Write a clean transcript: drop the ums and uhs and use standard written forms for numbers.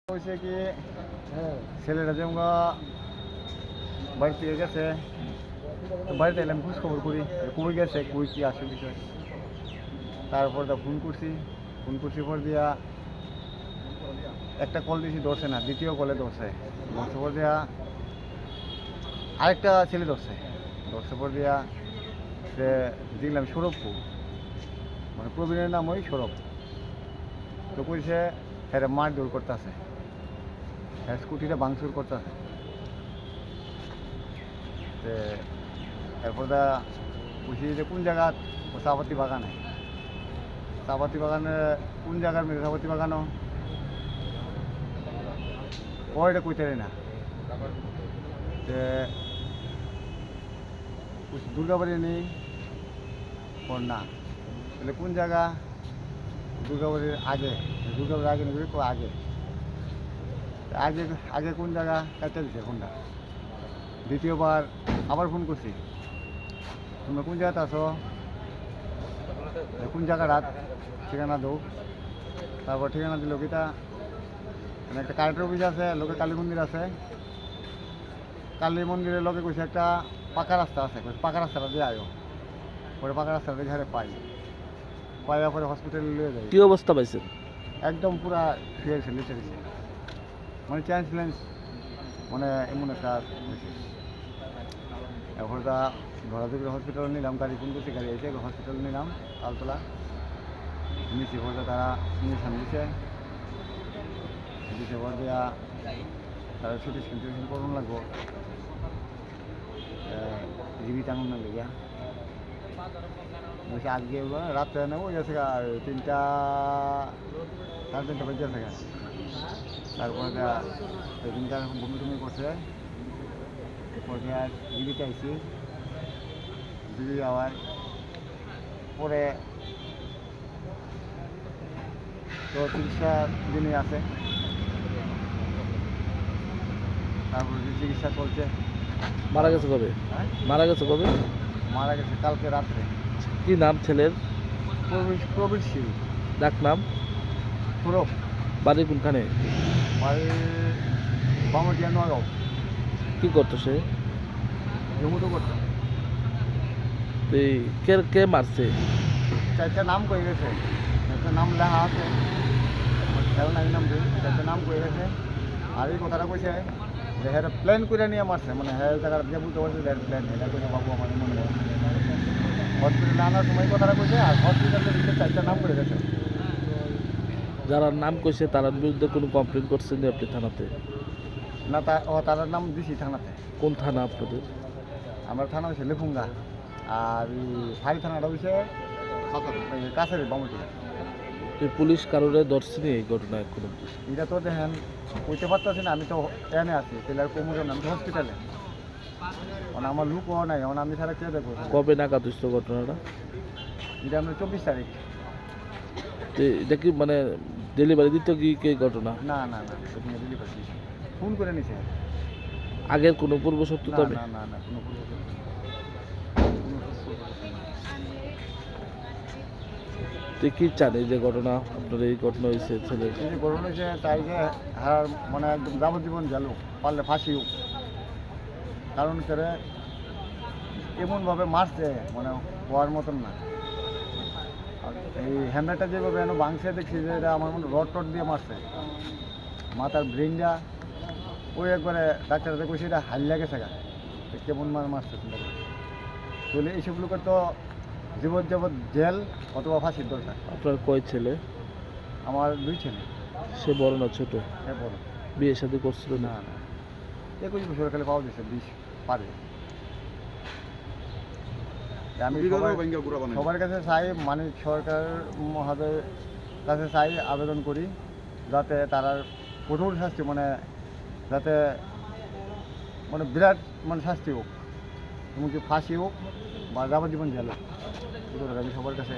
হয়েছে কি ছেলেটা যেমন বাড়ি থেকে গেছে, বাড়িতে এলাম খোঁজ খবর করি কই গেছে, কই কি আসে বিষয়। তারপর ফোন করছি পর দিয়া একটা কল দিয়েছি, ধরছে না। দ্বিতীয় কলে ধরছে পর দিয়া আরেকটা ছেলে ধরছে পর দিয়া সে দেখলাম সৌরভ, মানে প্রবীণের নাম ওই সৌরভ। তো কইছে হ্যাঁ মার দৌড় করতেছে, হ্যাঁ স্কুটিটা ভাঙচুর করতেছে। এরপর বুঝি যে কোন জায়গা, চাপাতি বাগানে কোন জায়গার মেয়ে চাপাতি বাগানও ওইটা কইতে না। দুর্গাবাড়ি নেই ওর না, তাহলে কোন জায়গা? দুর্গাবাড়ির আগে, দুর্গাবাড়ির আগে নেই, আগে আগে আগে কোন জায়গা কাটতে দিচ্ছে ফোনটা। দ্বিতীয়বার আবার ফোন করছি, তোমরা কোন জায়গাতে আসো, কোন জায়গা রাত, ঠিকানা দৌ। তারপর ঠিকানা দিল কিতা, মানে একটা কারেন্টের অফিস আছে, লোকে কালী মন্দির আছে, কালী মন্দিরের লোকে কইছে একটা পাকা রাস্তা আছে, পাকা রাস্তাটা দিয়ে আয়ো। পরে পাকা রাস্তাটা দেখে পাইয়া পরে হসপিটালে নিয়ে যাই। কি অবস্থা পাইছেন? একদম পুরা শুয়েছে, লিচে দিছে, মানে চ্যান্সলেন্স, মানে এমন একটা হয়েছে। এরপর ধরাধুরি হসপিটালে নিলাম, গাড়ি ফোন করছি, গাড়ি এসে হসপিটালে নিলাম তালতলা নিচে। পরে তারা ইঞ্জেকশন দিছে পর দিয়া তারা সিটি স্ক্যান করুন লাগবো, জিবি টাঙন না লেগিয়া বলছে। আজকে রাত্রে নেবো গেছে 3টা সাড়ে 3টা বেজে থাকে। তারপরে সেদিনটা বমি টমি করছে, পরে আর জিবিতে আইসি, জিবি যাওয়ার পরে তো 30টা দিনই আছে। তারপরে চিকিৎসা চলছে। মারা গেছে কবে? মারা গেছে কালকে রাত্রে। কি নাম ছেলের? প্রবীর সিং। ডাক নাম? সৌরভ। বাড়ি কোনখানে? বাড়ি বামটিয়া নগাঁও। কি করতো সে? জমুতো করতো। কে মারছে? 4টা নাম কয়ে গেছে, একটা নাম লেখা আছে, নাম 4টা নাম কয়ে গেছে। আর এই কথাটা কইছে যে হ্যাঁ প্ল্যান করে নিয়ে মারছে, মানে হ্যাঁ জায়গাটা যে বলতে পারছে যে প্ল্যান, এটা কইছে বাবু আমার মনে হয়। হসপিটালে আনার সময় কথাটা কইছে, আর হসপিটালের ভিতরে 4টা নাম করে গেছে। যারা নাম কইছে তার বিরুদ্ধে কোনো কমপ্লেন করছেন আপনি থানাতে? না, তার নাম দিছি থানাতে। কোন থানা আপনাদের? আমার থানা হয়েছে লেফুঙ্গা, আর ফাঁড়ি থানাটা হয়েছে কাছের বামুটি। পুলিশ কারোরে ধরছেনি এই ঘটনায় কোনো? এটা তো দেখেন কইতে পারতেছি না, আমি তো এনে আছি, তাহলে আর কমুক না, আমি তো হসপিটালে, মানে আমার লুকও নাই, মানে আমি ছাড়া কে দেখবো। কবে নাগাদ হচ্ছে ঘটনাটা? এটা আমরা 24 তারিখ। এটা কি মানে ডেলিভারি দিত কি ঘটনা? না না না, ডেলিভারি ফোন করে নিছে। আগের কোনো পূর্ব শত্রুতা? না না না, কোনো পূর্ব শত্রুতা। কি চান এই যে ঘটনা, আপনার এই ঘটনা হয়েছে ছেলের? এই যে ঘটনা হয়েছে তাই যে হ্যাঁ, মানে একদম যাবজ্জীবন গেল, পারলে ফাঁসিও। কারণ করে এমনভাবে মারছে, মানে হওয়ার মতন না। এই হ্যান্ডারটা যেভাবে যেন ভাঙছে, দেখছি যে এটা আমার মনে রড দিয়ে মারছে। মাথার ব্রেনটা ওই একবারে ডাক্তারদের কইছে এটা হারিয়ে গেছে গা, কেমন মারছে চিন্তা করে। তাহলে এইসব লোকের তো যাবত জেল অথবা ফাঁসির দরকার। আপনার কয় ছেলে? আমার 2 ছেলে। সে বড় না ছোট? হ্যাঁ বড়। বিয়ে শাদী করছিল না? না না, 21 বছর কালে পাওয়া গেছে, 20 পারে। আমি সবার কাছে চাই, মানে সরকার মহাদের কাছে চাই, আবেদন করি যাতে তারা কঠোর শাস্তি, মানে যাতে মানে বিরাট মানে শাস্তি হোক, এমনকি ফাঁসি হোক বা যাবজ্জীবন জেল হোক। আমি সবার কাছে